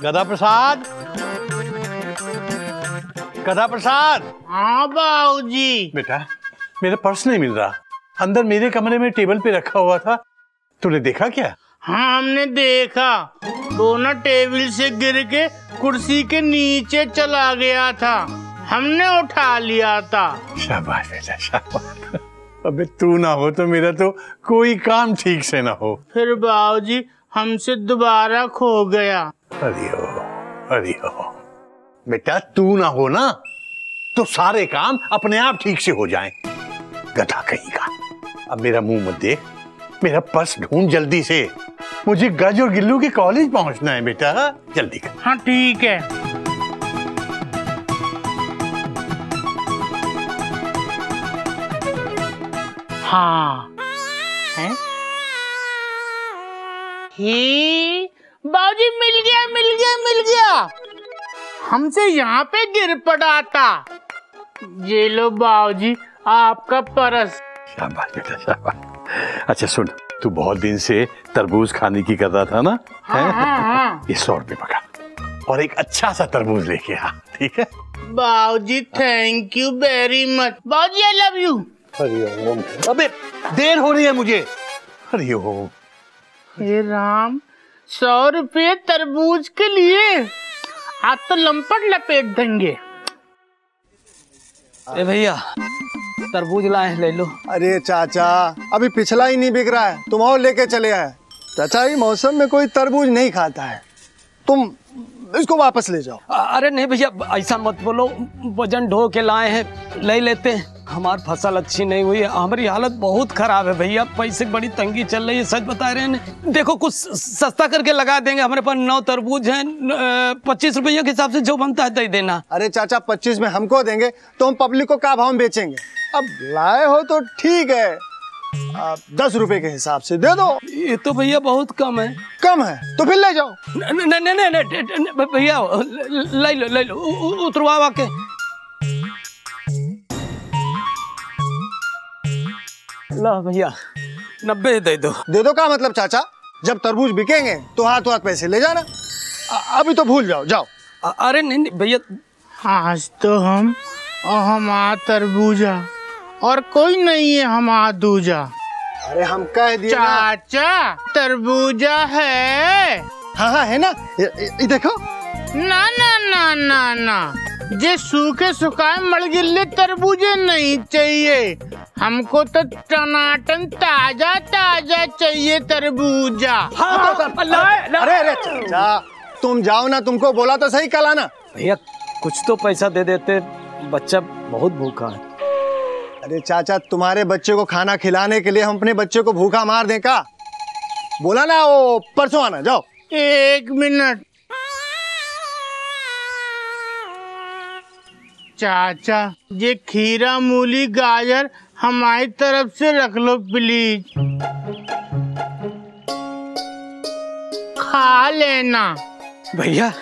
गधा प्रसाद, गधा प्रसाद। हाँ बाबूजी। बेटा मेरा पर्स नहीं मिल रहा, अंदर मेरे कमरे में टेबल पे रखा हुआ था, तूने देखा क्या? हाँ हमने देखा, तो ना टेबल से गिर के कुर्सी के नीचे चला गया था, हमने उठा लिया था। शाबाश बेटा शाबाश। अबे तू ना हो तो मेरा तो कोई काम ठीक से ना हो। फिर बाबूजी हमसे दोबारा खो गया। अरे बेटा तू ना हो ना तो सारे काम अपने आप ठीक से हो जाएं। गधा कहीं का। अब मेरा मुंह मत देख, मेरा पर्स ढूंढ जल्दी से, मुझे गज और गिल्लू के कॉलेज पहुंचना है बेटा, जल्दी कर। हाँ ठीक है। हाँ है? ही बाबूजी मिल गया मिल गया मिल गया, हमसे यहाँ पे गिर पड़ा था। ये लो बाबूजी आपका पर्स। शाबाश बेटा शाबाश। अच्छा सुन, तू बहुत दिन से तरबूज खाने की कर रहा था ना? हाँ, हाँ। ये 100 रुपए पकड़ और एक अच्छा सा तरबूज लेके आ, ठीक है? बाबूजी थैंक यू वेरी मच। बाबूजी आई लव यू। हरिओम। अबे देर हो रही है मुझे। हरिओम। हे राम, 100 रुपये तरबूज के लिए आप तो लंपट लपेट देंगे। ए भैया तरबूज लाए, ले लो। अरे चाचा अभी पिछला ही नहीं बिक रहा है, तुम और लेके चले आए। चाचा ये मौसम में कोई तरबूज नहीं खाता है, तुम इसको वापस ले जाओ। अरे नहीं भैया ऐसा मत बोलो, वजन ढो के लाए हैं, ले लेते हैं। हमारी फसल अच्छी नहीं हुई है, हमारी हालत बहुत खराब है भैया, पैसे की बड़ी तंगी चल रही है, सच बता रहे हैं। देखो कुछ सस्ता करके लगा देंगे, हमारे पास 9 तरबूज हैं, 25 रुपये के हिसाब से जो बनता है दे देना। अरे चाचा 25 में हमको देंगे तो हम पब्लिक को क्या भाव में बेचेंगे? अब लाए हो तो ठीक है, 10 रुपए के हिसाब से दे दो। ये तो भैया बहुत कम है। कम है तो फिर ले जाओ। नहीं भैया ले लो उतरवा के। ला भैया 90 दे दो। दे दो का मतलब चाचा, जब तरबूज बिकेंगे तो हाथ हाथ पैसे ले जाना, अभी तो भूल जाओ। जाओ। अरे नहीं भैया, आज तो हम और हमारा तरबूजा और कोई नहीं है हमारा दूजा। अरे हम कह दिए चाचा तरबूजा है। हाँ है ना, ये देखो। ना ना ना ना ना, जे सूखे सुखाए मड़गिल्ले तरबूजे नहीं चाहिए, हमको तो टनाटन ताजा ताजा चाहिए तरबूजा। अरे चाचा तुम जाओ ना, तुमको बोला तो सही कल आना। भैया कुछ तो पैसा दे देते, बच्चा बहुत भूखा है। अरे चाचा तुम्हारे बच्चे को खाना खिलाने के लिए हम अपने बच्चे को भूखा मार दें का? बोला ना वो परसों आना। जाओ। 1 मिनट चाचा, ये खीरा मूली गाजर हमारी तरफ से रख लो प्लीज, खा लेना। भैया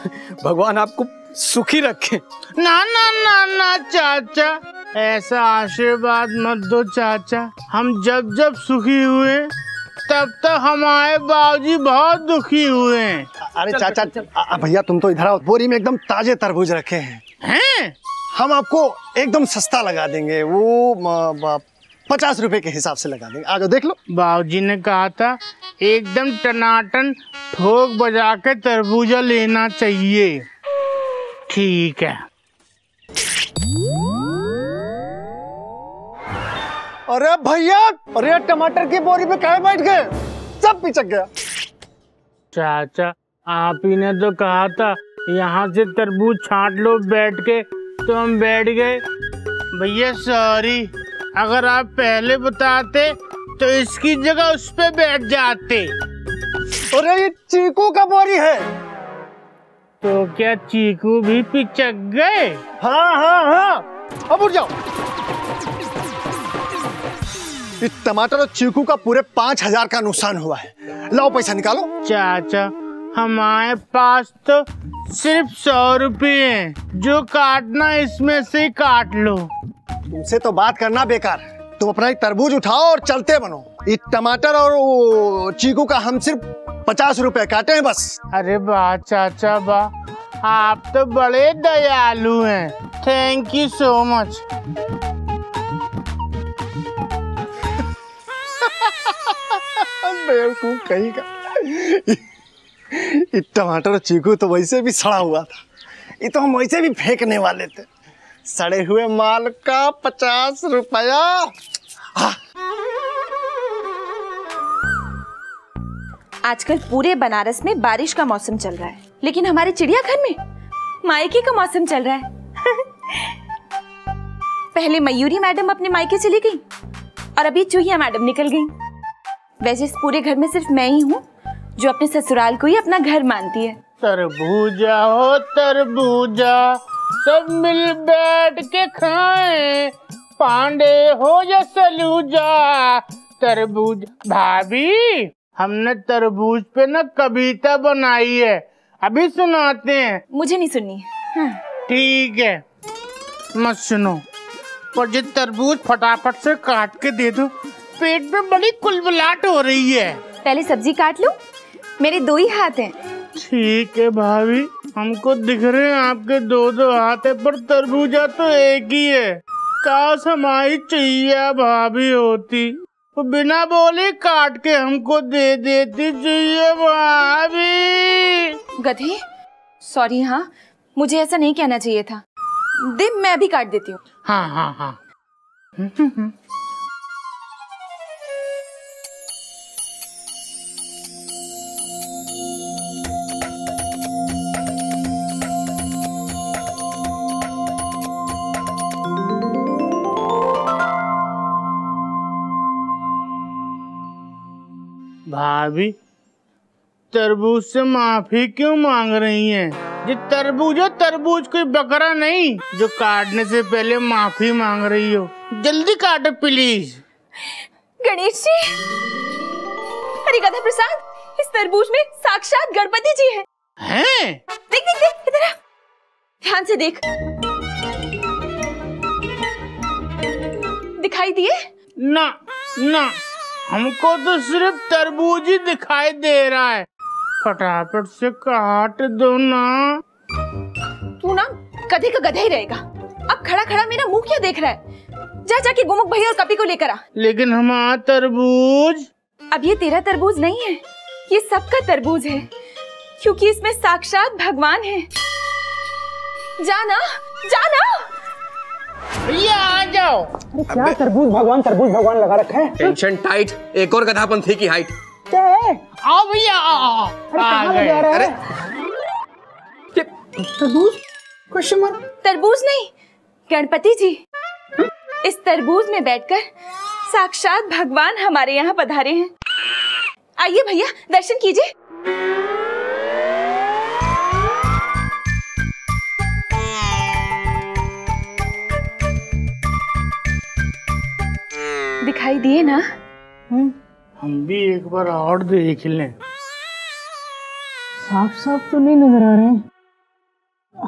भगवान आपको सुखी रखे। ना ना ना ना चाचा, ऐसा आशीर्वाद मत दो चाचा, हम जब जब सुखी हुए तब तक हमारे बाबूजी बहुत दुखी हुए हैं। अरे चाचा भैया तुम तो इधर आओ, बोरी में एकदम ताजे तरबूज रखे हैं। हम आपको एकदम सस्ता लगा देंगे, वो 50 रुपए के हिसाब से लगा देंगे, आ जाओ देख लो। बाबूजी ने कहा था एकदम टनाटन ठोक बजा के तरबूजा लेना चाहिए। ठीक है। अरे भैया, अरे टमाटर की बोरी पे कहाँ बैठ गए, सब पिचक गया। चाचा आप ही ने तो कहा था यहाँ से तरबूज छांट लो बैठ के, तो हम बैठ गए। भैया सॉरी, अगर आप पहले बताते तो इसकी जगह उस पे बैठ जाते। अरे ये चीकू का बोरी है। तो क्या चीकू भी पिचक गए? हाँ हाँ हाँ, अब उठ जाओ। इस टमाटर और चीकू का पूरे 5000 का नुकसान हुआ है, लाओ पैसा निकालो। चाचा हमारे पास तो सिर्फ 100 रुपये हैं, जो काटना इसमें से काट लो। तुमसे तो बात करना बेकार है, तुम अपना एक तरबूज उठाओ और चलते बनो। ये टमाटर और चीकू का हम सिर्फ 50 रुपए काटे हैं बस। अरे वाह चाचा वाह, आप तो बड़े दयालु हैं। Thank you so much. बेवकूफ कहीं का। ये टमाटर और चीकू तो वैसे भी सड़ा हुआ था, ये तो हम वैसे भी फेंकने वाले थे। सड़े हुए माल का 50 रुपया। आजकल पूरे बनारस में बारिश का मौसम चल रहा है, लेकिन हमारे चिड़ियाघर में मायके का मौसम चल रहा है। पहले मयूरी मैडम अपने मायके चली गई और अभी चूहिया मैडम निकल गई। वैसे इस पूरे घर में सिर्फ मैं ही हूँ जो अपने ससुराल को ही अपना घर मानती है। तरबूजा हो तरबूजा, सब मिल बैठ के खाएं, पांडे हो या सलूजा। तरबूज भाभी, हमने तरबूज पे ना कविता बनाई है, अभी सुनाते हैं। मुझे नहीं सुननी। ठीक है मत सुनो, पर जो तरबूज फटाफट से काट के दे दो, पेट में बड़ी कुलबुलाहट हो रही है। पहले सब्जी काट लो, मेरे 2 ही हाथ हैं। ठीक है भाभी, हमको दिख रहे हैं आपके 2 हाथ है, पर तरबूजा तो एक ही है। काश हमारी चैया भाभी होती, वो बिना बोले काट के हमको दे देती। चैया भाभी। गधे, सॉरी। हाँ, मुझे ऐसा नहीं कहना चाहिए था। दे, मैं अभी काट देती हूँ। हाँ हाँ हाँ। भाभी, तरबूज से माफी क्यों मांग रही हैं? ये तरबूज है, तरबूज कोई बकरा नहीं जो काटने से पहले माफी मांग रही हो। जल्दी काटो प्लीज। गणेश जी, अरे गधा प्रसाद, इस तरबूज में साक्षात गणपति जी हैं। हैं? देख देख देख, इधर आ, ध्यान से देख। दिखाई दिए? ना ना, हमको तो सिर्फ तरबूज ही दिखाई दे रहा है। फटाफट से काट दो ना। तू ना गधे का गधा ही रहेगा। अब खड़ा खड़ा मेरा मुंह क्या देख रहा है? जा जाके गोमुख भैया और कपी को लेकर आ। लेकिन हमारा तरबूज। अब ये तेरा तरबूज नहीं है, ये सबका तरबूज है, क्योंकि इसमें साक्षात भगवान है। जाना जाना। भैया आ जाओ। क्या तरबूज भगवान लगा रखा है। टेंशन टाइट, एक और गधापंथी की हाइट। क्या है? आओ भैया आओ। आ गए। अरे तरबूज? Question mark. तरबूज नहीं, गणपति जी। इस तरबूज में बैठकर साक्षात भगवान हमारे यहाँ पधारे हैं। आइए भैया, दर्शन कीजिए। दिखाई दिए ना? हम भी एक बार और देख लें। साफ साफ तो नहीं नजर आ रहे हैं,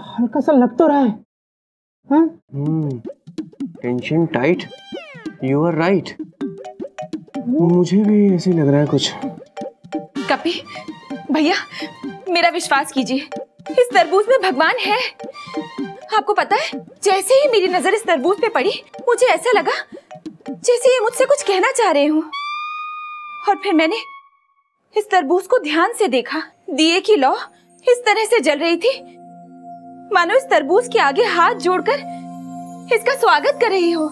हल्का सा लग तो रहा है। हाँ? Tension tight, you are right. मुझे भी ऐसे लग रहा है कुछ। कपी भैया, मेरा विश्वास कीजिए, इस तरबूज में भगवान है। आपको पता है, जैसे ही मेरी नजर इस तरबूज पे पड़ी, मुझे ऐसा लगा जैसे ये मुझसे कुछ कहना चाह रहे हो। और फिर मैंने इस तरबूज को ध्यान से देखा। दिए की लौ इस तरह से जल रही थी, मानो इस तरबूज के आगे हाथ जोड़कर इसका स्वागत कर रही हो।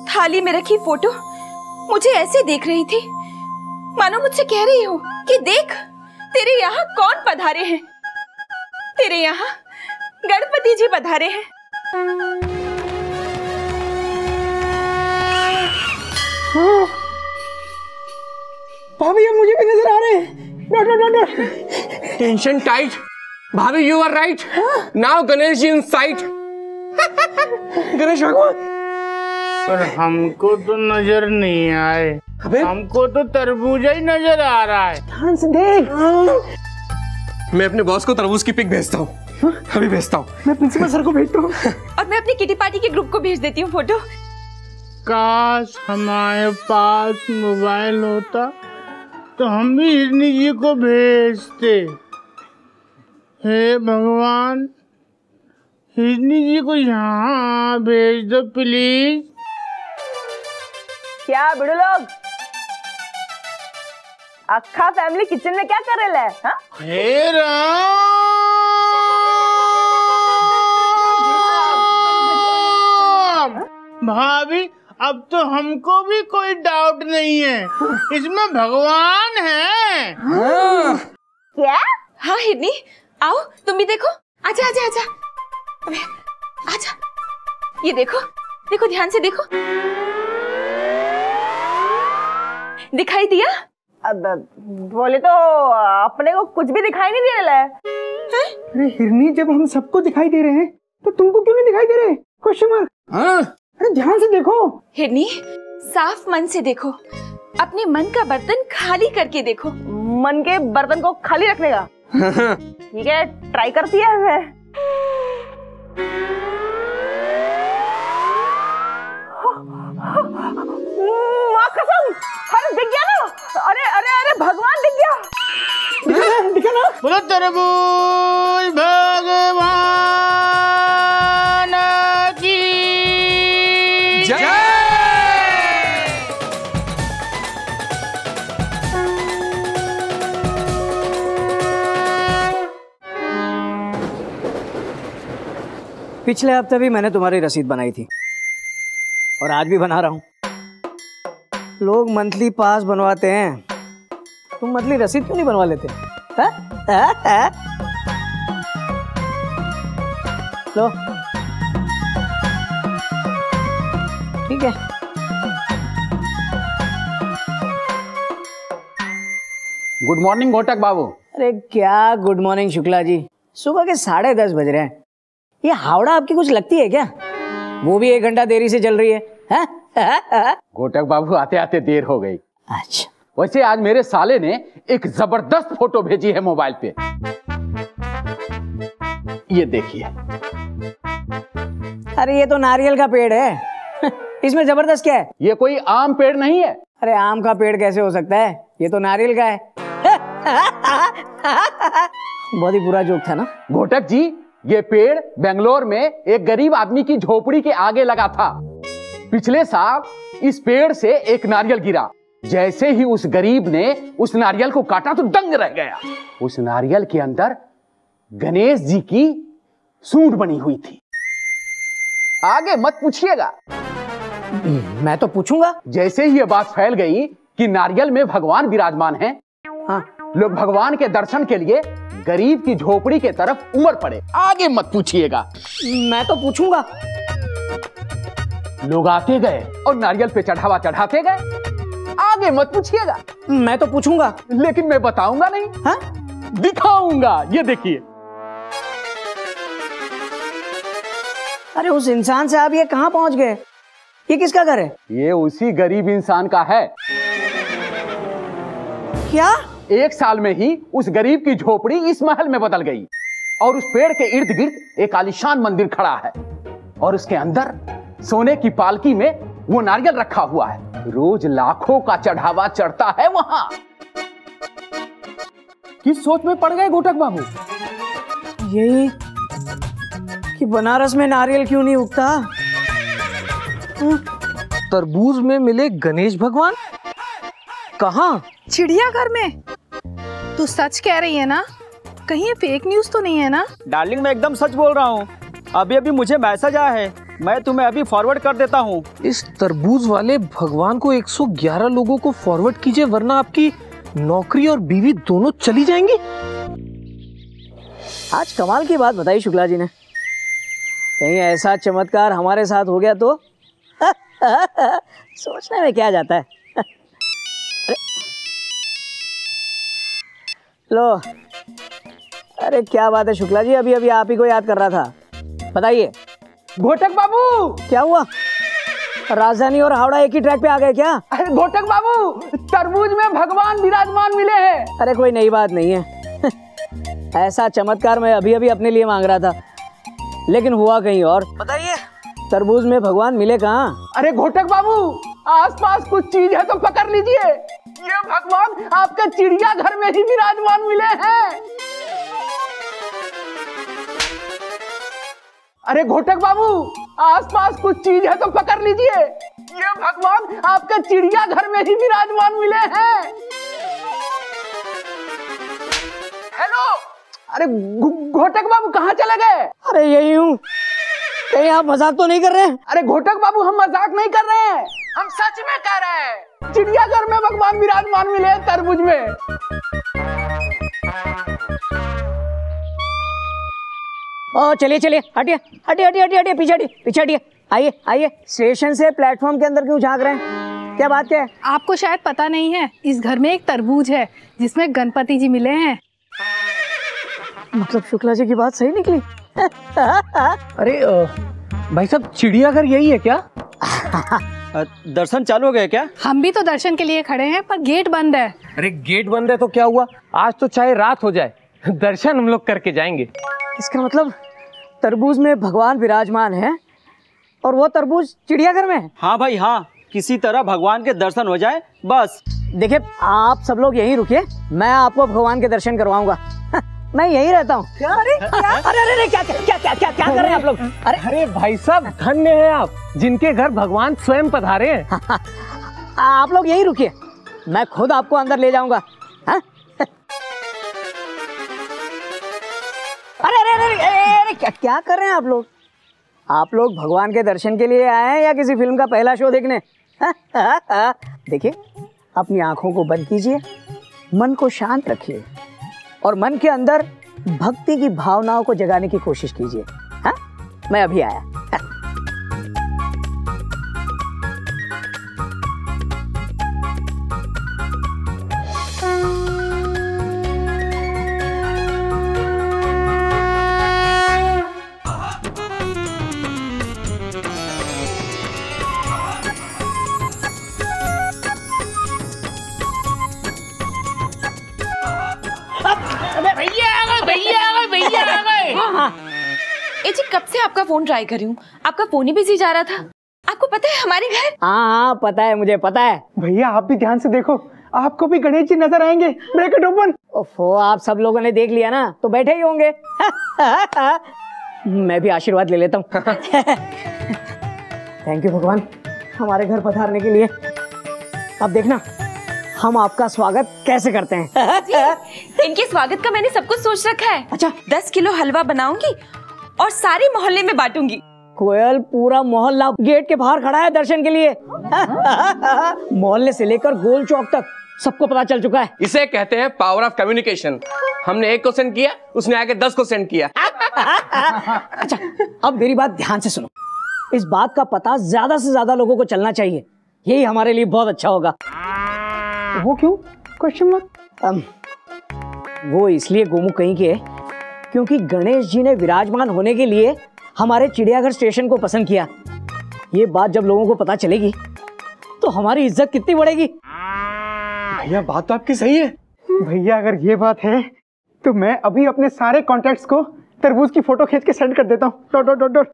थाली में रखी फोटो मुझे ऐसे देख रही थी, मानो मुझसे कह रही हो कि देख, तेरे यहाँ कौन पधारे हैं। तेरे यहाँ गणपति जी पधारे हैं। भाभी, अब मुझे भी नजर आ रहे हैं। डॉट। टेंशन टाइट, भाभी you are right. Now Ganesh ji in sight. Ganesh भगवान। पर हमको तो नजर नहीं आए। हमको तो तरबूजा ही नजर आ रहा है। ध्यान से देख। मैं अपने बॉस को तरबूज की पिक भेजता हूँ। अभी भेजता हूँ। मैं प्रिंसिपल सर को भेजता हूँ। और मैं अपनी किटी पार्टी के ग्रुप को भेज देती हूँ फोटो। काश हमारे पास मोबाइल होता तो हम भी हिरनी जी को भेजते। हे भगवान, हिरनी जी को यहाँ भेज दो प्लीज। क्या बिड़ू लोग, अक्खा फैमिली किचन में क्या कर रहे हैं? हाँ? हे राम, भाभी अब तो हमको भी कोई डाउट नहीं है, इसमें भगवान है। क्या? हाँ हिरनी, आओ तुम भी देखो। आजा आजा आजा, अबे आजा। ये देखो देखो, ध्यान से देखो। दिखाई दिया? अब बोले तो अपने को कुछ भी दिखाई नहीं दे रहा है। अरे हिरनी, जब हम सबको दिखाई दे रहे हैं तो तुमको क्यों नहीं दिखाई दे रहे? Question mark. अरे ध्यान से देखो। हिरनी, साफ मन से देखो, अपने मन का बर्तन खाली करके देखो। मन के बर्तन को खाली रखने का? ठीक है, ट्राई करती है मैं। माँ कसम, अरे दिख गया ना। अरे अरे अरे भगवान दिख गया। दिखा ना? बोलो तरबूज भगवान की जय। पिछले हफ्ते भी मैंने तुम्हारी रसीद बनाई थी और आज भी बना रहा हूँ। लोग मंथली पास बनवाते हैं, तुम मंथली रसीद क्यों नहीं बनवा लेते? लो, ठीक है। गुड मॉर्निंग घोटक बाबू। अरे क्या गुड मॉर्निंग शुक्ला जी, सुबह के 10:30 बज रहे हैं। ये हावड़ा आपकी कुछ लगती है क्या? वो भी 1 घंटा देरी से चल रही है। घोटक बाबू, आते आते देर हो गई। अच्छा, वैसे आज मेरे साले ने एक जबरदस्त फोटो भेजी है मोबाइल पे, ये देखिए। अरे ये तो नारियल का पेड़ है। इसमें जबरदस्त क्या है? ये कोई आम पेड़ नहीं है। अरे आम का पेड़ कैसे हो सकता है? ये तो नारियल का है। बहुत ही बुरा जोक था ना? घोटक जी, ये पेड़ बेंगलोर में एक गरीब आदमी की झोपड़ी के आगे लगा था। पिछले साल इस पेड़ से एक नारियल गिरा। जैसे ही उस गरीब ने उस नारियल को काटा तो दंग रह गया। उस नारियल के अंदर गणेश जी की सूंड बनी हुई थी। आगे मत पूछिएगा। मैं तो पूछूंगा। जैसे ही ये बात फैल गई कि नारियल में भगवान विराजमान हैं, हाँ, लोग भगवान के दर्शन के लिए गरीब की झोपड़ी के तरफ उमड़ पड़े। आगे मत पूछिएगा। मैं तो पूछूंगा। लोग आते गए और नारियल पे चढ़ावा चढ़ाते गए। आगे मत पूछिएगा। मैं तो पूछूंगा, लेकिन मैं बताऊंगा नहीं। हाँ? दिखाऊंगा, ये देखिए। अरे उस इंसान से आप ये कहाँ पहुंच गए? ये किसका घर है? ये उसी गरीब इंसान का है। क्या? 1 साल में ही उस गरीब की झोपड़ी इस महल में बदल गई और उस पेड़ के इर्द गिर्द एक आलीशान मंदिर खड़ा है और उसके अंदर सोने की पालकी में वो नारियल रखा हुआ है। रोज लाखों का चढ़ावा चढ़ता है वहां। किस सोच में पड़ गए घोटक बाबू? यही कि बनारस में नारियल क्यों नहीं उगता? तरबूज में मिले गणेश भगवान? कहाँ? चिड़ियाघर में। तू सच कह रही है ना? कहीं ये फेक न्यूज तो नहीं है ना? डार्लिंग, मैं एकदम सच बोल रहा हूँ। अभी अभी मुझे मैसेज आया है, मैं तुम्हें अभी फॉरवर्ड कर देता हूँ। इस तरबूज वाले भगवान को 111 लोगों को फॉरवर्ड कीजिए, वरना आपकी नौकरी और बीवी दोनों चली जाएंगी। आज कमाल की बात बताई शुक्ला जी ने। कहीं ऐसा चमत्कार हमारे साथ हो गया तो सोचने में क्या जाता है। लो, अरे क्या बात है शुक्ला जी, अभी अभी आप ही को याद कर रहा था। बताइए। घोटक बाबू, क्या हुआ? राजधानी और हावड़ा एक ही ट्रैक पे आ गए क्या? अरे घोटक बाबू, तरबूज में भगवान विराजमान मिले हैं। अरे कोई नई बात नहीं है। ऐसा चमत्कार मैं अभी अभी अपने लिए मांग रहा था, लेकिन हुआ कहीं और। बताइए, तरबूज में भगवान मिले कहाँ? अरे घोटक बाबू, आसपास कुछ चीज है तो पकड़ लीजिए। ये भगवान आपके चिड़ियाघर में ही विराजमान मिले हैं। अरे घोटक बाबू, आसपास कुछ चीज है तो पकड़ लीजिए। ये भगवान आपके चिड़ियाघर में ही विराजमान मिले हैं। हेलो, अरे घोटक बाबू कहाँ चले गए? अरे यही हूँ। कहीं आप मजाक तो नहीं कर रहे हैं? अरे घोटक बाबू, हम मजाक नहीं कर रहे हैं, हम सच में कह रहे हैं। चिड़ियाघर में भगवान विराजमान मिले हैं तरबूज में। ओ चलिए चलिए, हटिए हटिए हटिए हटिए हटिए, पीछे हटिए पीछे हटिए। आइए आइए, स्टेशन से प्लेटफॉर्म के अंदर क्यों झांक रहे हैं? क्या बात है? आपको शायद पता नहीं है, इस घर में एक तरबूज है जिसमें गणपति जी मिले हैं। मतलब शुक्ला जी की बात सही निकली? अरे भाई साहब, चिड़ियाघर यही है क्या? दर्शन चालू हो गए क्या? हम भी तो दर्शन के लिए खड़े हैं, पर गेट बंद है। अरे गेट बंद है तो क्या हुआ, आज तो चाहे रात हो जाए, दर्शन हम लोग करके जाएंगे। इसका मतलब तरबूज में भगवान विराजमान है और वो तरबूज चिड़ियाघर में है? हाँ भाई हाँ, किसी तरह भगवान के दर्शन हो जाए बस। देखिए, आप सब लोग यहीं रुकिए, मैं आपको भगवान के दर्शन करवाऊंगा। मैं यहीं रहता हूँ। अरे क्या क्या क्या क्या क्या कर रहे हैं आप लोग? अरे भाई साहब, धन्य है आप जिनके घर भगवान स्वयं पधारे हैं। आप लोग यहीं रुकिए, मैं खुद आपको अंदर ले जाऊंगा। हाँ? अरे अरे अरे अरे क्या क्या कर रहे हैं आप लोग? आप लोग भगवान के दर्शन के लिए आए हैं या किसी फिल्म का पहला शो देखने? देखिए, अपनी आंखों को बंद कीजिए, मन को शांत रखिए और मन के अंदर भक्ति की भावनाओं को जगाने की कोशिश कीजिए। हाँ, मैं अभी आया। ए जी, कब से आपका फोन ट्राई कर रही हूँ, आपका फोन ही बिजी जा रहा था। आपको पता है हमारे घर? हाँ पता है, मुझे पता है। भैया आप भी ध्यान से देखो, आपको भी गणेश जी नजर आएंगे। Bracket open. ओफो, आप सब लोगों ने देख लिया ना, तो बैठे ही होंगे। मैं भी आशीर्वाद ले लेता हूँ। थैंक यू भगवान, हमारे घर पधारने के लिए। अब देखना हम आपका स्वागत कैसे करते हैं। इनके स्वागत का मैंने सब कुछ सोच रखा है। अच्छा, 10 किलो हलवा बनाऊंगी और सारे मोहल्ले में बांटूंगी। कोयल, पूरा मोहल्ला गेट के बाहर खड़ा है दर्शन के लिए। मोहल्ले से लेकर गोल चौक तक सबको पता चल चुका है। इसे कहते हैं पावर ऑफ कम्युनिकेशन। हमने 1 को सेंड किया, उसने आके 10 को सेंड किया। अच्छा, अब मेरी बात ध्यान से सुनो। इस बात का पता ज्यादा से ज्यादा लोगों को चलना चाहिए, यही हमारे लिए बहुत अच्छा होगा। वो क्यों? Question mark. वो इसलिए गोमू कहीं के, क्योंकि गणेश जी ने विराजमान होने के लिए हमारे चिड़ियाघर स्टेशन को पसंद किया। ये बात जब लोगों को पता चलेगी तो हमारी इज्जत कितनी बढ़ेगी। भैया बात तो आपकी सही है। भैया अगर ये बात है तो मैं अभी अपने सारे कॉन्टैक्ट्स को तरबूज की फोटो खींच के सेंड कर देता हूँ। Dot dot dot dot.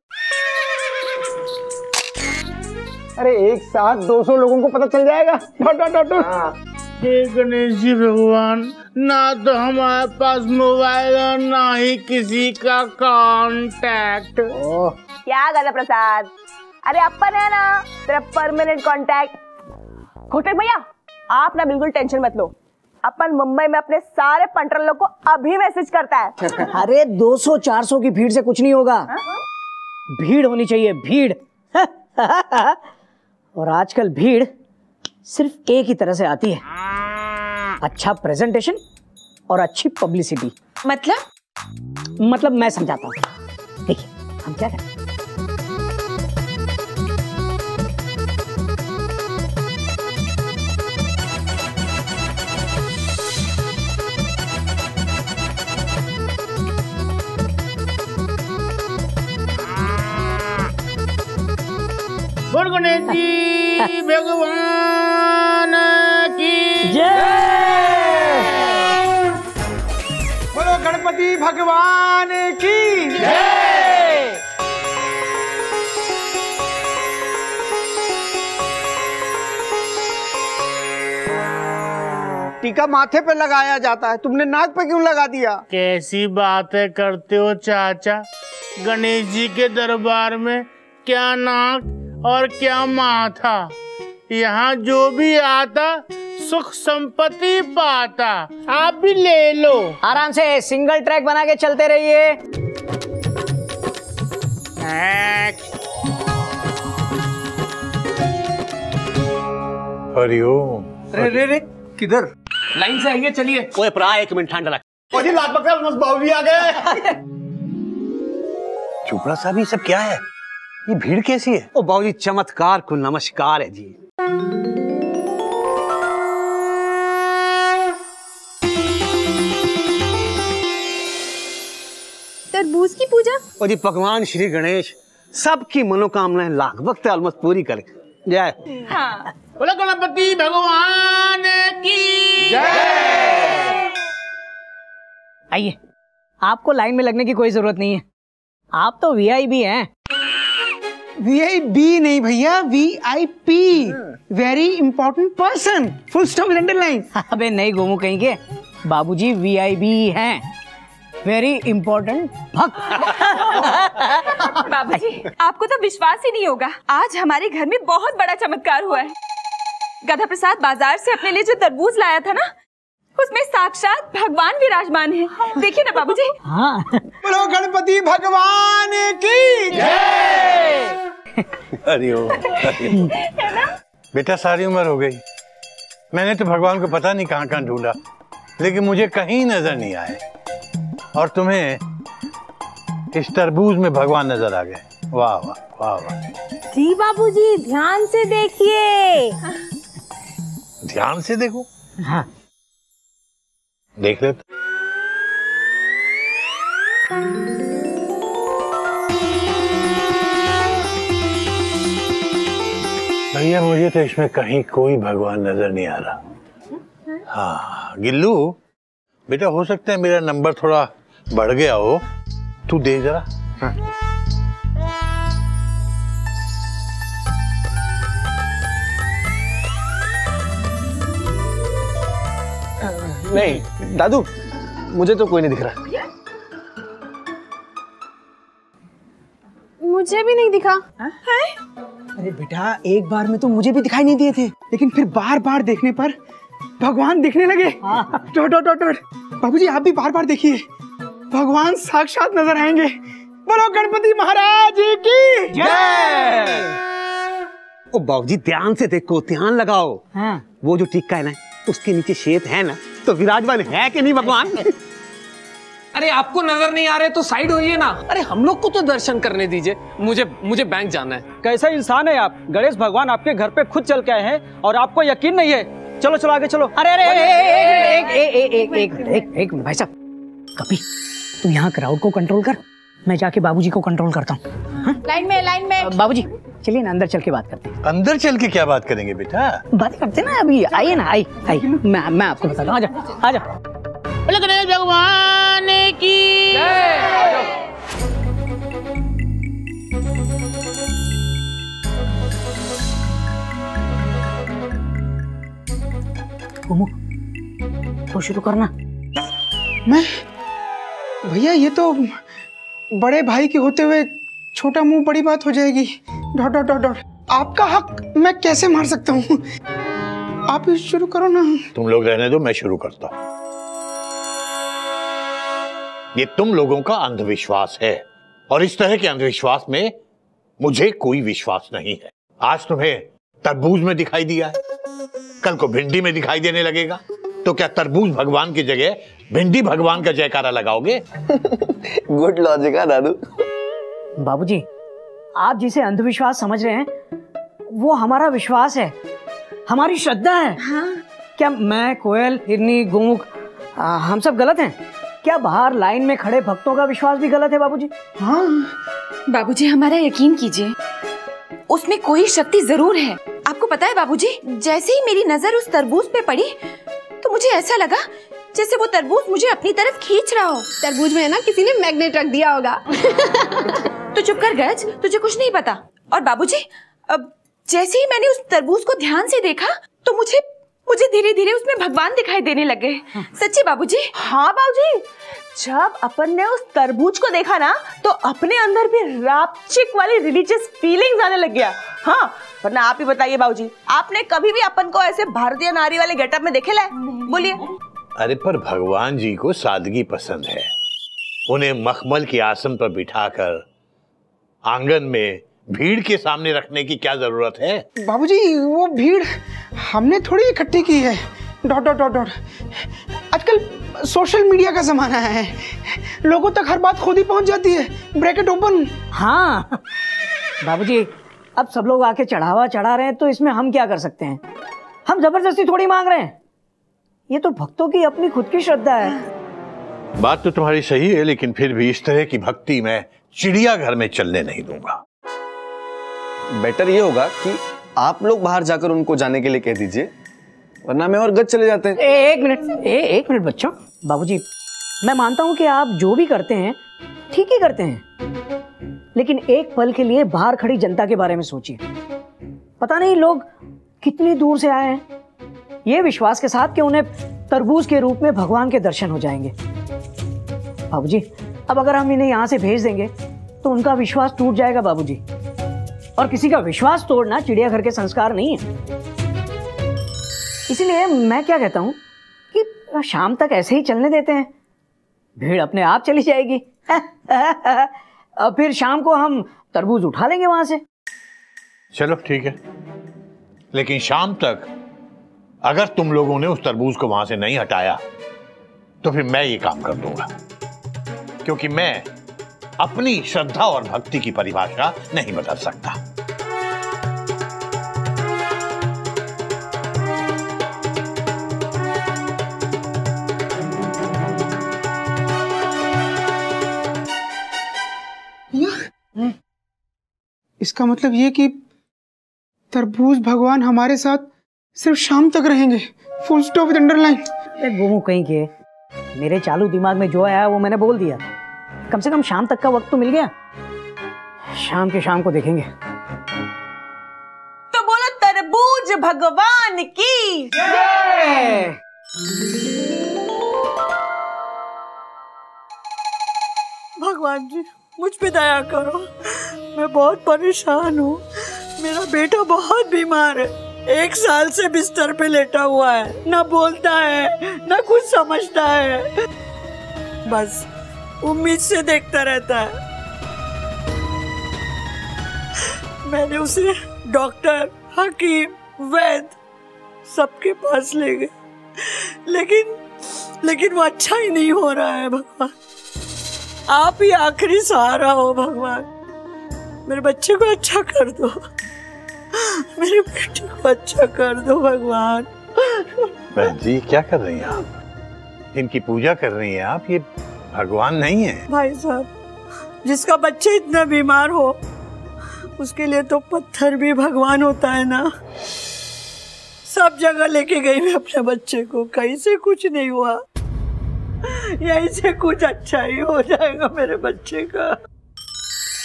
अरे एक साथ 200 लोगों को पता चल जाएगा। Dot dot dot dot. हे गणेश जी भगवान, ना तो हमारे पास मोबाइल और ना ही किसी का कांटेक्ट। क्या गला प्रसाद, अरे अपन है ना तेरा परमानेंट कांटेक्ट। घोटक भैया, आप ना बिल्कुल टेंशन मत लो, अपन मुंबई में अपने सारे पंटरों को अभी मैसेज करता है। अरे 200-400 की भीड़ से कुछ नहीं होगा। भीड़ होनी चाहिए, भीड़। और आजकल भीड़ सिर्फ एक ही तरह से आती है, अच्छा प्रेजेंटेशन और अच्छी पब्लिसिटी। मतलब मैं समझाता हूँ। देखिए हम क्या करें। बोल गणेश जी भगवान की जय। बोलो गणपति भगवान की जय। टीका माथे पे लगाया जाता है, तुमने नाक पे क्यों लगा दिया? कैसी बातें करते हो चाचा, गणेश जी के दरबार में क्या नाक और क्या माथा, यहाँ जो भी आता सुख संपत्ति पाता। आप भी ले लो। आराम से सिंगल ट्रैक बना के चलते रहिए। हरिओम। रे किधर? लाइन से आइए, चलिए। ओए प्रा, 1 मिनट ठंड लग। अजी लाल बकल मस्त बाबू आ गए। चोपड़ा साहब ये सब क्या है? ये भीड़ कैसी है? ओ बाबूजी चमत्कार को नमस्कार है जी। तरबूज की पूजा? ओ जी भगवान श्री गणेश सबकी मनोकामनाएं लाख वक्त अलमत पूरी करे। जय। हाँ। बोलो गणपति भगवान की जय। आइए, आपको लाइन में लगने की कोई जरूरत नहीं है, आप तो वीआईपी हैं। वीआईपी नहीं भैया, VIP, very important person, full stop underline. अबे नहीं गोमू कहीं के, बाबूजी वीआईपी हैं, वेरी इंपॉर्टेंट भक्त। बाबूजी आपको तो विश्वास ही नहीं होगा, आज हमारे घर में बहुत बड़ा चमत्कार हुआ है। गधा प्रसाद बाजार से अपने लिए जो तरबूज लाया था ना, उसमें साक्षात भगवान विराजमान है। देखिए ना बाबूजी। हाँ। बोलो गणपति भगवान की जय। हरिओम। बेटा सारी उम्र हो गई, मैंने तो भगवान को पता नहीं कहाँ कहाँ ढूंढा, लेकिन मुझे कहीं नजर नहीं आए, और तुम्हें इस तरबूज में भगवान नजर आ गए। वाह वाह वाह वाह। जी बाबूजी ध्यान से देखिए। ध्यान से देखो। हाँ। देख ले। भैया मुझे तो इसमें कहीं कोई भगवान नजर नहीं आ रहा। हाँ गिल्लू बेटा, हो सकता है मेरा नंबर थोड़ा बढ़ गया हो, तू दे जरा। हाँ। नहीं दादू, मुझे तो कोई नहीं दिख रहा। मुझे भी नहीं दिखा। अरे बेटा, एक बार में तो मुझे भी दिखाई नहीं दिए थे, लेकिन फिर बार बार देखने पर भगवान दिखने लगे। बाबूजी आप भी बार बार देखिए, भगवान साक्षात नजर आएंगे। बोलो गणपति महाराज की जय। ओ बाबूजी ध्यान से देखो, ध्यान लगाओ। हाँ। वो जो टिक्का है ना, उसके नीचे श्वेत है ना, तो विराजमान है कि नहीं भगवान? अरे आपको नजर नहीं आ रहे तो साइड होइए ना। अरे हम लोग को तो दर्शन करने दीजिए, मुझे बैंक जाना है। कैसा इंसान है आप? गणेश भगवान आपके घर पे खुद चल के आए हैं और आपको यकीन नहीं है। चलो चलो आगे चलो। अरे एक भाई साहब, कभी तू यहाँ क्राउड को कंट्रोल कर, मैं जाके बाबूजी को कंट्रोल करता हूँ। लाइन में बाबूजी चलिए ना, अंदर चल के बात करते हैं। अंदर चल के क्या बात करेंगे बेटा? बात करते ना, अभी आइए ना, आई मैं आपको बताता हूँ। आजा। बोलो गणेश भगवान की जय। तो शुरू करना। मैं भैया, ये तो बड़े भाई के होते हुए छोटा मुंह बड़ी बात हो जाएगी। Dot dot dot dot. आपका हक मैं कैसे मार सकता हूँ? आप ही शुरू करो ना। तुम लोग रहने दो, मैं शुरू करता हूँ। ये तुम लोगों का अंधविश्वास है, और इस तरह के अंधविश्वास में मुझे कोई विश्वास नहीं है। आज तुम्हें तरबूज में दिखाई दिया है, कल को भिंडी में दिखाई देने लगेगा, तो क्या तरबूज भगवान की जगह भिंडी भगवान का जयकारा लगाओगे? गुड लॉजिक है दादू। बाबूजी आप जिसे अंधविश्वास समझ रहे हैं, वो हमारा विश्वास है, हमारी श्रद्धा है। हाँ। क्या मैं, कोयल, हिरनी, गूंग, हम सब गलत हैं? क्या बाहर लाइन में खड़े भक्तों का विश्वास भी गलत है बाबूजी? हाँ बाबूजी, हमारा यकीन कीजिए, उसमें कोई शक्ति जरूर है। आपको पता है बाबूजी, जैसे ही मेरी नजर उस तरबूज पे पड़ी तो मुझे ऐसा लगा जैसे वो तरबूज मुझे अपनी तरफ खींच रहा हो। तरबूज में है ना, किसी ने मैग्नेट रख दिया होगा। तो चुप कर गज, तुझे कुछ नहीं पता। और बाबूजी, अब जैसे ही मैंने उस तरबूज को ध्यान से देखा तो मुझे मुझे धीरे धीरे उसमें भगवान दिखाई देने लगे। सच्ची बाबूजी? हाँ बाबूजी, जब अपन ने उस तरबूज को देखा ना तो अपने अंदर भी रापचिक वाली रिलीजियस फीलिंग्स आने लग गया। हाँ, वरना आप ही बताइए बाबूजी, आपने कभी भी अपन को ऐसे भारतीय नारी वाले गेटअप में देखे? बोलिए। अरे पर भगवान जी को सादगी पसंद है। उन्हें मखमल की आसन पर बिठाकर आंगन में भीड़ के सामने रखने की क्या जरूरत है? बाबूजी वो भीड़ हमने थोड़ी इकट्ठी की है। Dot dot dot dot. आजकल सोशल मीडिया का जमाना है, लोगों तक हर बात खुद ही पहुंच जाती है। Bracket open. हाँ बाबूजी, अब सब लोग आके चढ़ावा चढ़ा रहे हैं तो इसमें हम क्या कर सकते हैं? हम जबरदस्ती थोड़ी मांग रहे हैं, ये तो भक्तों की अपनी खुद की श्रद्धा है। बात तो तुम्हारी सही है, लेकिन फिर भी इस तरह की भक्ति मैं चिड़ियाघर में चलने नहीं दूंगा। बेटर ये होगा कि आप लोग बाहर जाकर उनको जाने के लिए कह दीजिए, वरना मैं और गज चले जाते हैं। एक मिनट बच्चों। बाबूजी मैं मानता हूं कि आप जो भी करते हैं ठीक ही करते हैं, लेकिन एक पल के लिए बाहर खड़ी जनता के बारे में सोचिए। पता नहीं लोग कितनी दूर से आए हैं, ये विश्वास के साथ कि उन्हें तरबूज के रूप में भगवान के दर्शन हो जाएंगे। बाबूजी अब अगर हम इन्हें यहाँ से भेज देंगे तो उनका विश्वास टूट जाएगा बाबूजी, और किसी का विश्वास तोड़ना चिड़ियाघर के संस्कार नहीं है। इसलिए मैं क्या कहता हूँ कि शाम तक ऐसे ही चलने देते हैं, भीड़ अपने आप चली जाएगी। फिर शाम को हम तरबूज उठा लेंगे वहां से। चलो ठीक है, लेकिन शाम तक अगर तुम लोगों ने उस तरबूज को वहां से नहीं हटाया तो फिर मैं ये काम कर दूंगा, क्योंकि मैं अपनी श्रद्धा और भक्ति की परिभाषा नहीं बदल सकता। इसका मतलब ये कि तरबूज भगवान हमारे साथ सिर्फ शाम तक रहेंगे। Full stop with underline. गुमू कहीं के, मेरे चालू दिमाग में जो आया वो मैंने बोल दिया। कम से कम शाम तक का वक्त तो मिल गया, शाम के शाम को देखेंगे। तो बोलो तरबूज भगवान की जय। भगवान जी मुझ पे दया करो, मैं बहुत परेशान हूँ। मेरा बेटा बहुत बीमार है, 1 साल से बिस्तर पे लेटा हुआ है, ना बोलता है ना कुछ समझता है, बस उम्मीद से देखता रहता है। मैंने उसे डॉक्टर, हकीम, वैद्य सबके पास ले गए, लेकिन वो अच्छा ही नहीं हो रहा है। भगवान आप ही आखिरी सहारा हो। भगवान मेरे बच्चे को अच्छा कर दो, मेरे बेटे को अच्छा कर दो भगवान। बहन जी क्या कर रही हैं आप? इनकी पूजा कर रही हैं आप, ये भगवान नहीं है। भाई साहब, जिसका बच्चा इतना बीमार हो उसके लिए तो पत्थर भी भगवान होता है ना। सब जगह लेके गई मैं अपने बच्चे को, कहीं से कुछ नहीं हुआ, यहीं से कुछ अच्छा ही हो जाएगा मेरे बच्चे का।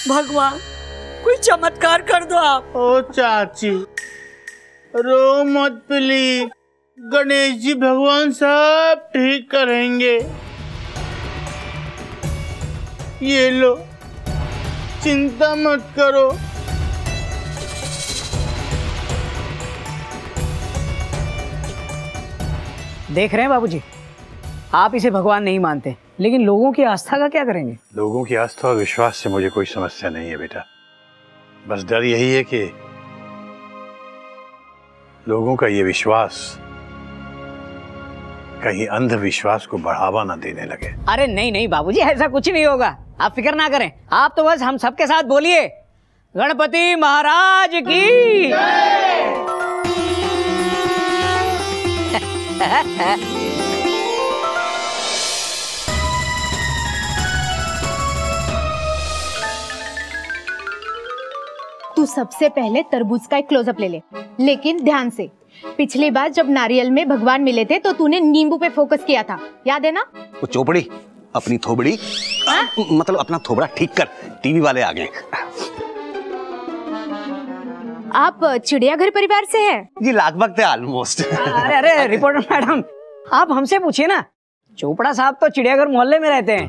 भगवान कोई चमत्कार कर दो आप। ओ चाची रो मत प्लीज, गणेश जी भगवान सब ठीक करेंगे। ये लो, चिंता मत करो। देख रहे हैं बाबूजी, आप इसे भगवान नहीं मानते, लेकिन लोगों की आस्था का क्या करेंगे? लोगों की आस्था और विश्वास से मुझे कोई समस्या नहीं है बेटा, बस डर यही है कि लोगों का ये विश्वास कहीं अंधविश्वास को बढ़ावा ना देने लगे। अरे नहीं नहीं बाबूजी, ऐसा कुछ नहीं होगा, आप फिक्र ना करें। आप तो बस हम सबके साथ बोलिए, गणपति महाराज की तू सबसे पहले तरबूज का एक क्लोजअप ले ले, लेकिन ध्यान से। पिछली बार जब नारियल में भगवान मिले थे तो तूने नींबू पे फोकस किया था, याद है ना? वो चोपड़ी अपनी थोबड़ी, मतलब अपना थोबड़ा ठीक कर, टीवी वाले आ गए। आप चिड़ियाघर परिवार से हैं? जी लगभग थे ऑलमोस्ट। अरे अरे रिपोर्टर मैडम, आप हमसे पूछिए ना। चोपड़ा साहब तो चिड़ियाघर मोहल्ले में रहते हैं।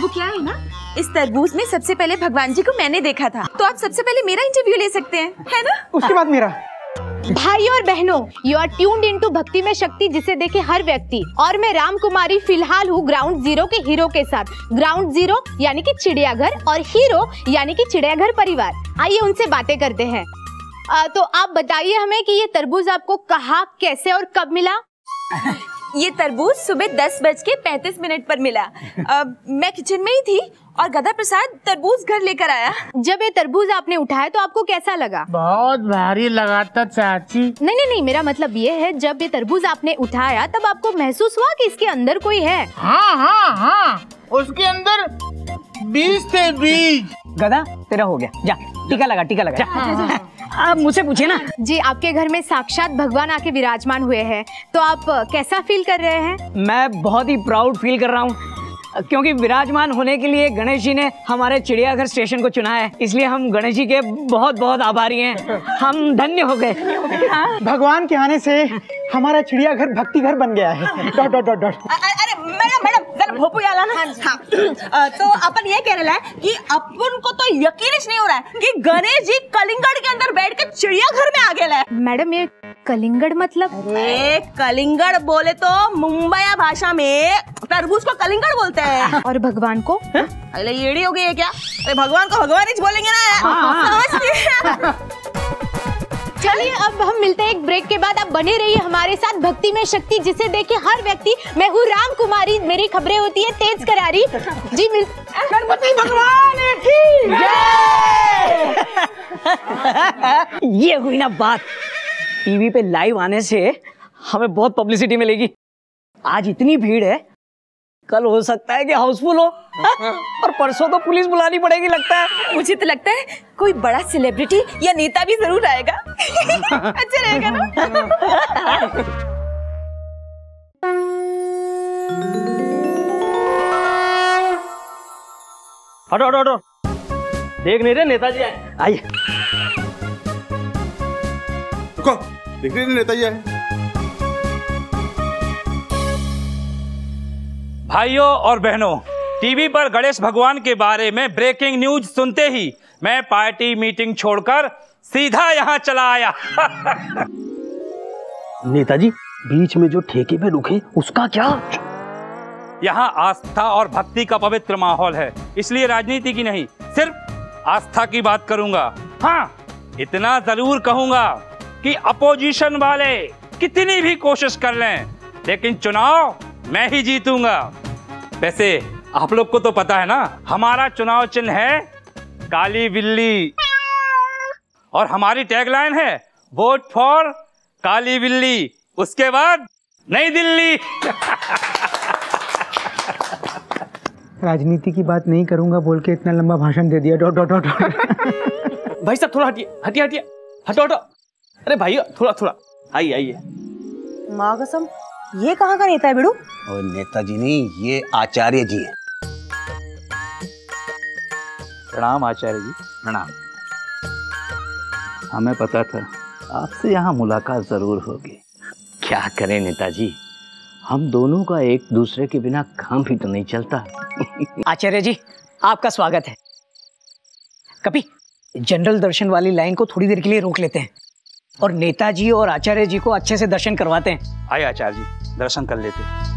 वो क्या है ना, इस तरबूज में सबसे पहले भगवान जी को मैंने देखा था, तो आप सबसे पहले मेरा इंटरव्यू ले सकते हैं, है ना? उसके बाद मेरा। भाई और बहनों, यू आर ट्यून्ड इनटू भक्ति में शक्ति जिसे देखे हर व्यक्ति। और मैं राम कुमारी फिलहाल हूँ ग्राउंड जीरो के हीरो के साथ। ग्राउंड जीरो यानी कि चिड़ियाघर और हीरो यानी कि चिड़ियाघर परिवार। आइए उनसे बातें करते हैं। तो आप बताइए हमें कि ये तरबूज आपको कहाँ, कैसे और कब मिला? ये तरबूज सुबह 10:35 पर मिला। मैं किचन में ही थी और गधा प्रसाद तरबूज घर लेकर आया। जब ये तरबूज आपने उठाया तो आपको कैसा लगा? बहुत भारी लगा था चाची। नहीं, मेरा मतलब ये है, जब ये तरबूज आपने उठाया तब आपको महसूस हुआ कि इसके अंदर कोई है? हाँ, उसके अंदर बीज थे, बीज। गधा तेरा हो गया, जा टीका लगा। आप मुझसे पूछिए ना। जी, आपके घर में साक्षात भगवान आके विराजमान हुए हैं, तो आप कैसा फील कर रहे हैं? मैं बहुत ही प्राउड फील कर रहा हूँ, क्योंकि विराजमान होने के लिए गणेश जी ने हमारे चिड़ियाघर स्टेशन को चुना है। इसलिए हम गणेश जी के बहुत बहुत आभारी हैं। हम धन्य हो गए। भगवान के आने से हमारा चिड़ियाघर भक्ति घर बन गया है। अरे मैडम जरा भोपू आला ना। हाँ। तो अपन ये कह रहे हैं कि अपन को तो यकीन ही नहीं हो रहा है कि गणेश जी कलिंगड़ के अंदर बैठ के चिड़ियाघर में आ गए। मैडम, ये कलिंगड़ मतलब? अरे कलिंगड़ बोले तो मुंबई भाषा में तरबूज को कलिंगड़ बोलते हैं। और भगवान को? अरे येड़ी हो गई है क्या? अरे भगवान को भगवान ही बोलेंगे ना। समझ चलिए, अब हम मिलते हैं एक ब्रेक के बाद। आप बने रहिए हमारे साथ भक्ति में शक्ति जिसे देखे हर व्यक्ति। मैं हूँ राम कुमारी, मेरी खबरें होती है तेज करारी। जी गणपति भगवान की जय। ये हुई ना बात। टीवी पे लाइव आने से हमें बहुत पब्लिसिटी मिलेगी। आज इतनी भीड़ है, कल हो सकता है कि हाउसफुल हो। और परसों तो पुलिस बुलानी पड़ेगी लगता है। मुझे तो लगता है कोई बड़ा सेलिब्रिटी या नेता भी जरूर आएगा। अच्छा रहेगा ना? हटो, देख नहीं रहे नेताजी आइए। देख रहे नेताजी आए। भाइयों और बहनों, टीवी पर गणेश भगवान के बारे में ब्रेकिंग न्यूज सुनते ही मैं पार्टी मीटिंग छोड़कर सीधा यहाँ चला आया। नेताजी, बीच में जो ठेके पे रुके उसका क्या? यहाँ आस्था और भक्ति का पवित्र माहौल है, इसलिए राजनीति की नहीं, सिर्फ आस्था की बात करूंगा। हाँ, इतना जरूर कहूंगा कि अपोजिशन वाले कितनी भी कोशिश कर लें, लेकिन चुनाव मैं ही जीतूंगा। वैसे आप लोग को तो पता है ना, हमारा चुनाव चिन्ह है काली बिल्ली और हमारी टैगलाइन है वोट फॉर काली बिल्ली, उसके बाद नई दिल्ली। राजनीति की बात नहीं करूंगा बोल के इतना लंबा भाषण दे दिया। भाई साहब थोड़ा हटिए, हटो। अरे भाई थोड़ा आइए। माँ कसम, ये कहाँ का नेता है बेड़ू? और नेताजी नहीं, ये आचार्य जी है। प्रणाम आचार्य जी। प्रणाम। हमें पता था आपसे यहाँ मुलाकात जरूर होगी। क्या करें नेताजी, हम दोनों का एक दूसरे के बिना काम भी तो नहीं चलता। आचार्य जी, आपका स्वागत है। कभी जनरल दर्शन वाली लाइन को थोड़ी देर के लिए रोक लेते हैं और नेताजी और आचार्य जी को अच्छे से दर्शन करवाते हैं। आइए आचार्य जी, दर्शन कर लेते हैं।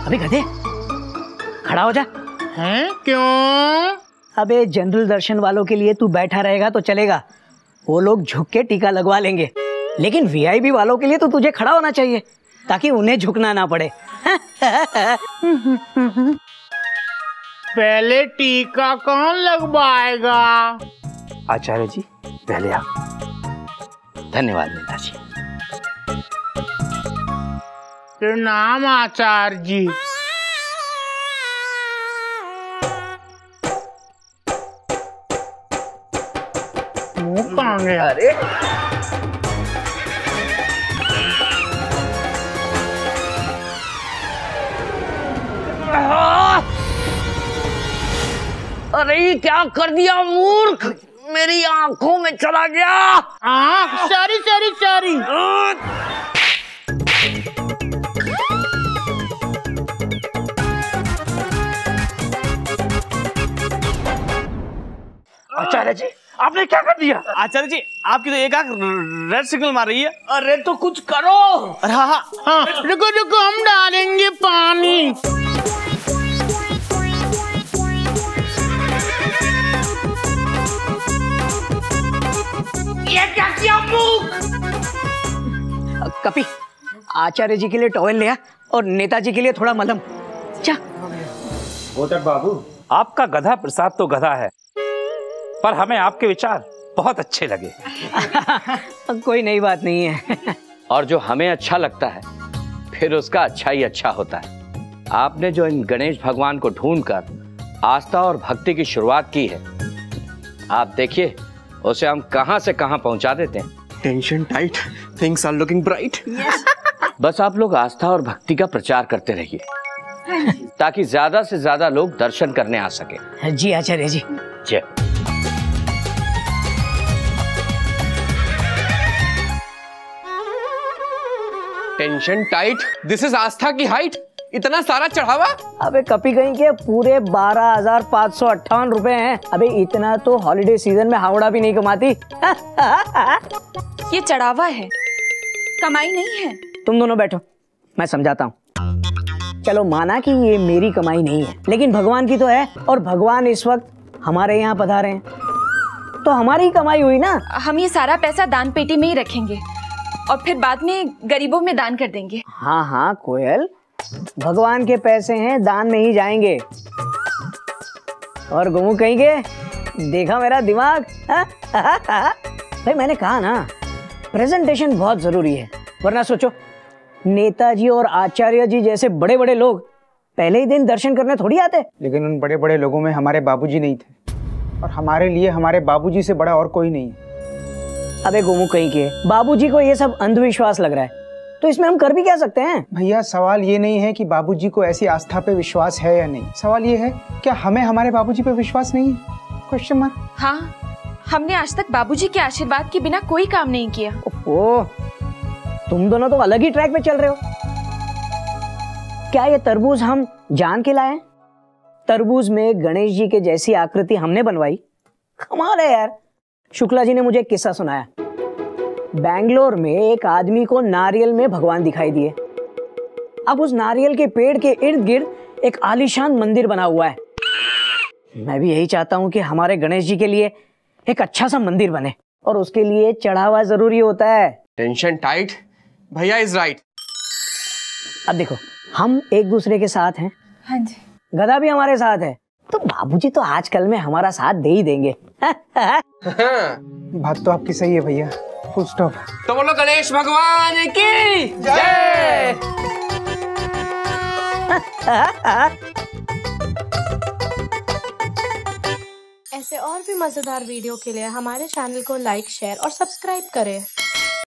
अबे गधे, खड़ा हो जा। हैं? क्यों? अबे जनरल दर्शन वालों के लिए तू बैठा रहेगा तो चलेगा, वो लोग झुक के टीका लगवा लेंगे, लेकिन वीआईपी वालों के लिए तो तुझे खड़ा होना चाहिए ताकि उन्हें झुकना ना पड़े। पहले टीका कौन लगवाएगा? आचार्य जी पहले आप। धन्यवाद नेताजी। प्रणाम आचार्य जी। मुंह कहाँ गया? अरे अरे क्या कर दिया मूर्ख, मेरी आंखों में चला गया। Sorry sorry sorry. Acharya ji आपने क्या कर दिया? आचार्य जी आपकी तो एक आंख रेड सिग्नल मार रही है। अरे तो कुछ करो। अरे हाँ, रुको रुको, हम डालेंगे पानी। ये क्या किया मूर्ख? कपी, आचार्य जी के लिए टॉवेल ले आ और नेताजी के लिए थोड़ा मलहम। जा। कोटक बाबू, आपका गधा प्रसाद तो गधा है, पर हमें आपके विचार बहुत अच्छे लगे। कोई नई बात नहीं है। और जो हमें अच्छा लगता है फिर उसका अच्छा ही अच्छा होता है। आपने जो इन गणेश भगवान को ढूंढकर आस्था और भक्ति की शुरुआत की है, आप देखिए उसे हम कहां से कहां पहुंचा देते हैं। Tension tight, things are looking bright. बस आप लोग आस्था और भक्ति का प्रचार करते रहिए ताकि ज्यादा से ज्यादा लोग दर्शन करने आ सके। जी आचार्य जी। जय। टेंशन टाइट, दिस इज आस्था की हाइट। इतना सारा चढ़ावा? अबे कपी कहीं के पूरे 12,558 रुपए हैं। अबे इतना तो हॉलिडे सीजन में हावड़ा भी नहीं कमाती। ये चढ़ावा है, कमाई नहीं है। तुम दोनों बैठो, मैं समझाता हूँ। चलो माना कि ये मेरी कमाई नहीं है, लेकिन भगवान की तो है, और भगवान इस वक्त हमारे यहाँ पधारे हैं, तो हमारी कमाई हुई ना। हम ये सारा पैसा दान पेटी में ही रखेंगे और फिर बाद में गरीबों में दान कर देंगे। हाँ हाँ कोयल, भगवान के पैसे हैं, दान में ही जाएंगे। और गुमू कहीं के, देखा मेरा दिमाग? भाई मैंने कहा ना, प्रेजेंटेशन बहुत जरूरी है, वरना सोचो नेताजी और आचार्य जी जैसे बड़े बड़े लोग पहले ही दिन दर्शन करने थोड़ी आते। लेकिन उन बड़े बड़े लोगों में हमारे बाबूजी नहीं थे, और हमारे लिए हमारे बाबूजी से बड़ा और कोई नहीं है। अबे गोमू कहीं के, बाबूजी को ये सब अंधविश्वास लग रहा है, तो इसमें हम कर भी क्या सकते हैं? भैया सवाल ये नहीं है कि बाबूजी को ऐसी आस्था पे विश्वास है या नहीं, सवाल ये है क्या हमें हमारे बाबूजी पे विश्वास नहीं है? Question mark. हाँ, हमने आज तक बाबूजी के आशीर्वाद के बिना कोई काम नहीं किया। ओह, तुम दोनों तो अलग ही ट्रैक पे चल रहे हो। क्या ये तरबूज हम जान के लाए? तरबूज में गणेश जी के जैसी आकृति हमने बनवाई? कमाल है यार। शुक्ला जी ने मुझे एक किस्सा सुनाया। बैंगलोर में एक आदमी को नारियल में भगवान दिखाई दिए। अब उस नारियल के पेड़ के इर्द गिर्द एक आलीशान मंदिर बना हुआ है। मैं भी यही चाहता हूँ कि हमारे गणेश जी के लिए एक अच्छा सा मंदिर बने, और उसके लिए चढ़ावा जरूरी होता है। टेंशन टाइट, भैया इज राइट। अब देखो, हम एक दूसरे के साथ हैं। हाँ जी। गधा भी हमारे साथ है, तो बाबूजी तो आजकल में हमारा साथ दे ही देंगे। बात तो आपकी सही है भैया, फुल स्टॉप। तो बोलो गणेश भगवान की जय। ऐसे और भी मजेदार वीडियो के लिए हमारे चैनल को लाइक, शेयर और सब्सक्राइब करें।